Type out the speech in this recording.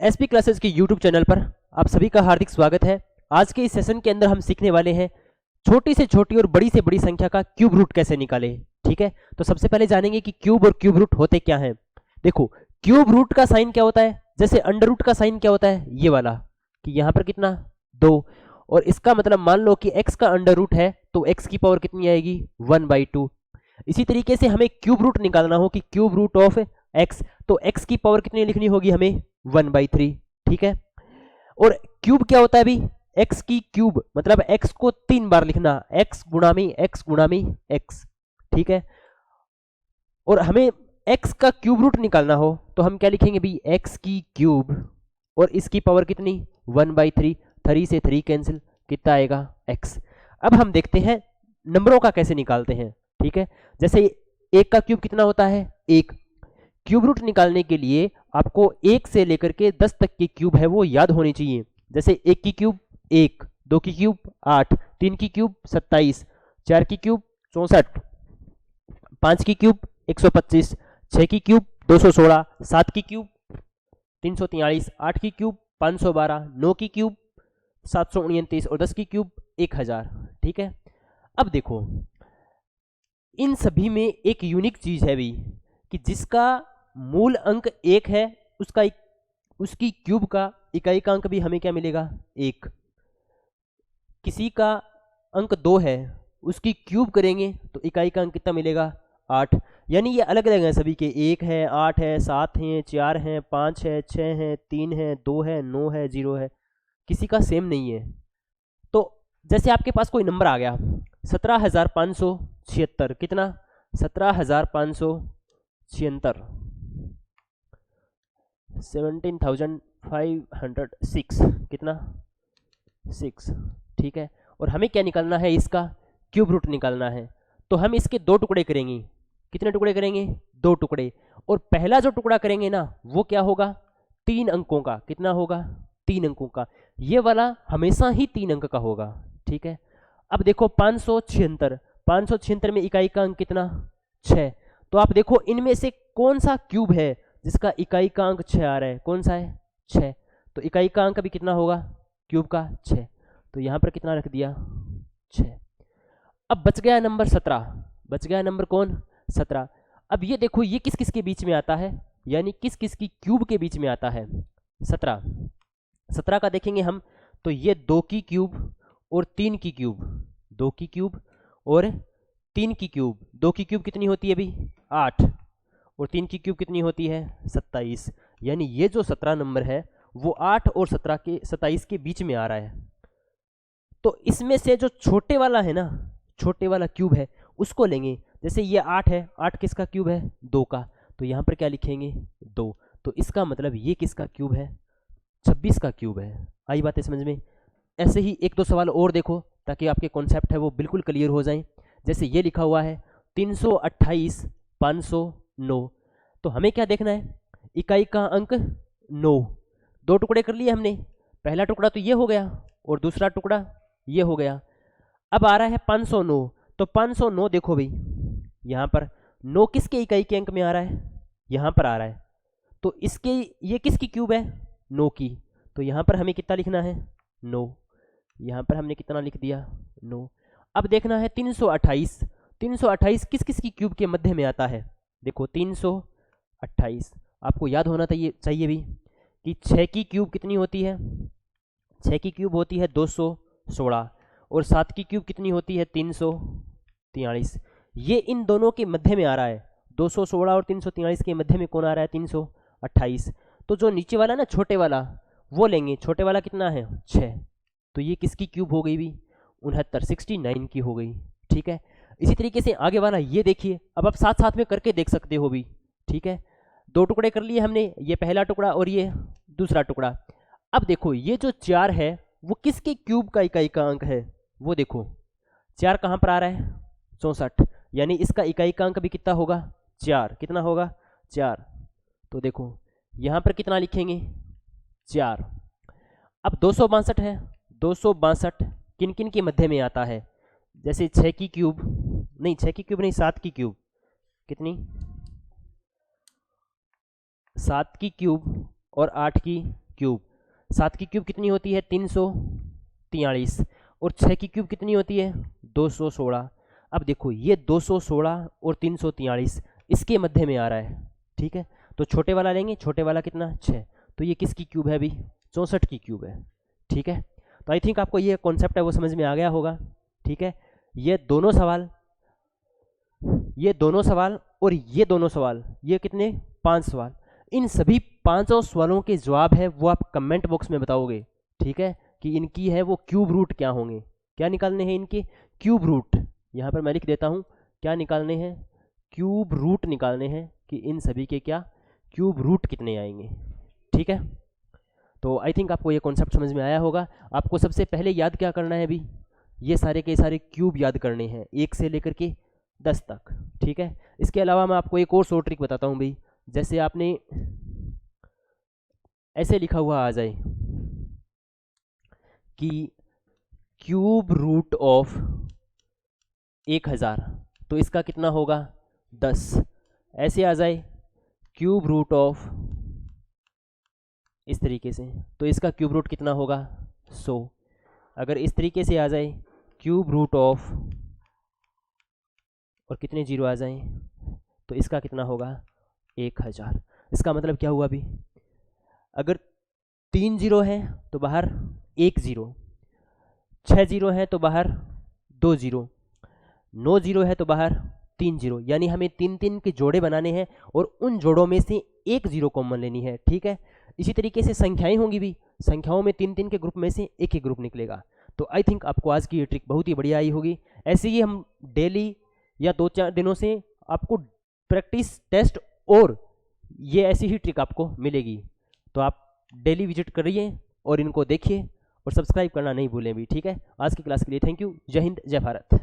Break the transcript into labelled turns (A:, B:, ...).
A: SP classes के YouTube channel पर आप सभी का हार्दिक स्वागत है। आज के इस सेशन के अंदर हम सीखने वाले हैं छोटी से छोटी और बड़ी से बड़ी संख्या का क्यूब रूट कैसे निकालें। ठीक है, तो सबसे पहले जानेंगे कि क्यूब और क्यूब रूट होते क्या हैं। देखो, क्यूब रूट का साइन क्या होता है, जैसे अंडर रूट का साइन क्या होता है, ये वाला कि यहाँ पर कितना 2, और इसका मतलब मान लो कि x का अंडर रूट है तो x की पावर कितनी आएगी 1/2। इसी तरीके से हमें क्यूब रूट निकालना हो कि क्यूब रूट ऑफ x, तो x की पावर कितनी लिखनी होगी हमें 1/3। ठीक है, और क्यूब क्या होता है अभी, x की क्यूब मतलब x को 3 बार लिखना, x गुणा में x गुणा में x। ठीक है, और हमें x का क्यूब रूट निकालना हो तो हम क्या लिखेंगे भी, x की क्यूब और इसकी पावर कितनी 1/3, 3 से 3 कैंसिल, कितना आएगा x। अब हम देखते हैं नंबरों का कैसे निकालते हैं। ठीक है, जैसे 1 का क्यूब कितना होता है 1। क्यूब रूट निकालने के लिए आपको 1 से लेकर के 10 तक की क्यूब है वो याद होनी चाहिए। जैसे 1 की क्यूब 1, 2 की क्यूब 8, 3 की क्यूब 27, 4 की क्यूब 64, 5 की क्यूब 125, 6 की क्यूब 216, 7 की क्यूब 343, 8 की क्यूब 512, 9 की क्यूब 729 और 10 की क्यूब 1000। ठीक है, अब देखो इन सभी में एक यूनिक चीज है भी कि जिसका मूल अंक 1 है उसकी क्यूब का इकाई का अंक भी हमें क्या मिलेगा 1। किसी का अंक 2 है उसकी क्यूब करेंगे तो इकाई का अंक कितना मिलेगा 8। यानी ये अलग अलग हैं सभी के, 1 है, 8 है, 7 है, 4 है, 5 है, 6 है, 3 है, 2 है, 9 है, 0 है, किसी का सेम नहीं है। तो जैसे आपके पास कोई नंबर आ गया 17,576, कितना 17,576, 17,506, कितना 6। ठीक है, और हमें क्या निकालना है, इसका क्यूब रूट निकालना है। तो हम इसके 2 टुकड़े करेंगे। कितने टुकड़े करेंगे 2 टुकड़े, और पहला जो टुकड़ा करेंगे ना वो क्या होगा 3 अंकों का, कितना होगा 3 अंकों का, ये वाला हमेशा ही 3 अंक का होगा। ठीक है, अब देखो 576 में इकाई का अंक कितना 6। तो आप देखो इनमें से कौन सा क्यूब है जिसका इकाई का अंक 6 आ रहा है, कौन सा है 6। तो इकाई का अंक भी कितना होगा क्यूब का 6, तो यहां पर कितना रख दिया 6। अब बच गया नंबर 17, बच गया नंबर कौन 17। अब ये देखो ये किस किस के बीच में आता है, यानी किस किस की क्यूब के बीच में आता है 17। 17 का देखेंगे हम तो ये 2 की क्यूब और 3 की क्यूब, 2 की क्यूब और 3 की क्यूब, 2 की क्यूब कितनी होती है अभी 8, और 3 की क्यूब कितनी होती है 27। यानी ये जो 17 नंबर है वो 8 और 27 के बीच में आ रहा है। तो इसमें से जो छोटे वाला है ना, छोटे वाला क्यूब है उसको लेंगे। जैसे ये 8 है, 8 किसका क्यूब है 2 का, तो यहाँ पर क्या लिखेंगे 2। तो इसका मतलब ये किसका क्यूब है 26 का क्यूब है। आई बातें समझ में। ऐसे ही एक दो सवाल और देखो ताकि आपके कॉन्सेप्ट है वो बिल्कुल क्लियर हो जाएं। जैसे ये लिखा हुआ है 328 509, तो हमें क्या देखना है इकाई का अंक 9। 2 टुकड़े कर लिए हमने, पहला टुकड़ा तो ये हो गया और दूसरा टुकड़ा ये हो गया। अब आ रहा है 509, तो 509 देखो भाई यहाँ पर 9 किसके इकाई के अंक में आ रहा है, यहाँ पर आ रहा है। तो इसके ये किसकी क्यूब है 9 की, तो यहाँ पर हमें कितना लिखना है 9, यहाँ पर हमने कितना लिख दिया 9। अब देखना है 328, 328 किस किस की क्यूब के मध्य में आता है। देखो 328 आपको याद होना चाहिए भी कि 6 की क्यूब कितनी होती है, 6 की क्यूब होती है 216, और 7 की क्यूब कितनी होती है 343। ये इन दोनों के मध्य में आ रहा है, 216 और 343 के मध्य में कौन आ रहा है 328। तो जो नीचे वाला ना छोटे वाला वो लेंगे, छोटे वाला कितना है 6, तो ये किसकी क्यूब हो गई भी 69, 69 की हो गई। ठीक है, इसी तरीके से आगे वाला ये देखिए, अब आप साथ साथ में करके देख सकते हो भी। ठीक है, 2 टुकड़े कर लिए हमने, ये पहला टुकड़ा और ये दूसरा टुकड़ा। अब देखो ये जो 4 है वो किसके क्यूब का इकाई का अंक है, वो देखो 4 कहाँ पर आ रहा है 64, यानी इसका इकाई का अंक भी कितना होगा 4, कितना होगा 4। तो देखो यहाँ पर कितना लिखेंगे 4। अब 262 है, 262 किन किन के मध्य में आता है, जैसे 6 की क्यूब नहीं, 6 की क्यूब नहीं 7 की क्यूब, कितनी 7 की क्यूब और 8 की क्यूब। 7 की क्यूब कितनी होती है 343, और 6 की क्यूब कितनी होती है 216। अब देखो ये 216 और 343 इसके मध्य में आ रहा है, ठीक है, तो छोटे वाला लेंगे, छोटे वाला कितना 6, तो ये किसकी क्यूब है अभी 64 की क्यूब है, ठीक है। तो आई थिंक आपको ये कॉन्सेप्ट है वो समझ में आ गया होगा, ठीक है। ये दोनों सवाल और ये दोनों सवाल, ये कितने 5 सवाल, इन सभी 5 सवालों के जवाब है वो आप कमेंट बॉक्स में बताओगे, ठीक है, कि इनकी है वो क्यूब रूट क्या होंगे, क्या निकालने हैं इनके क्यूब रूट। यहाँ पर मैं लिख देता हूँ क्या निकालने हैं, क्यूब रूट निकालने हैं, कि इन सभी के क्या क्यूब रूट कितने आएंगे, ठीक है। तो आई थिंक आपको ये कॉन्सेप्ट समझ में आया होगा। आपको सबसे पहले याद क्या करना है अभी, ये सारे के सारे क्यूब याद करने हैं 1 से लेकर के 10 तक, ठीक है। इसके अलावा मैं आपको एक और शॉर्ट ट्रिक बताता हूँ भाई, जैसे आपने ऐसे लिखा हुआ आ जाए कि क्यूब रूट ऑफ 1000, तो इसका कितना होगा 10, ऐसे आ जाए क्यूब रूट ऑफ इस तरीके से, तो इसका क्यूब रूट कितना होगा 100। अगर इस तरीके से आ जाए क्यूब रूट ऑफ और कितने जीरो आ जाएं, तो इसका कितना होगा 1000। इसका मतलब क्या हुआ अभी, अगर 3 जीरो है तो बाहर 1 जीरो, 6 जीरो है तो बाहर 2 जीरो, 9 जीरो है तो बाहर 3 जीरो, यानी हमें 3 के जोड़े बनाने हैं और उन जोड़ों में से 1 जीरो कॉमन लेनी है, ठीक है। इसी तरीके से संख्याएं होंगी भी, संख्याओं में 3 के ग्रुप में से एक ही ग्रुप निकलेगा। तो आई थिंक आपको आज की ये ट्रिक बहुत ही बढ़िया आई होगी। ऐसे ही हम डेली या 2-4 दिनों से आपको प्रैक्टिस टेस्ट और ये ऐसी ही ट्रिक आपको मिलेगी, तो आप डेली विजिट करिए और इनको देखिए और सब्सक्राइब करना नहीं भूलें भी, ठीक है। आज की क्लास के लिए थैंक यू। जय हिंद, जय भारत।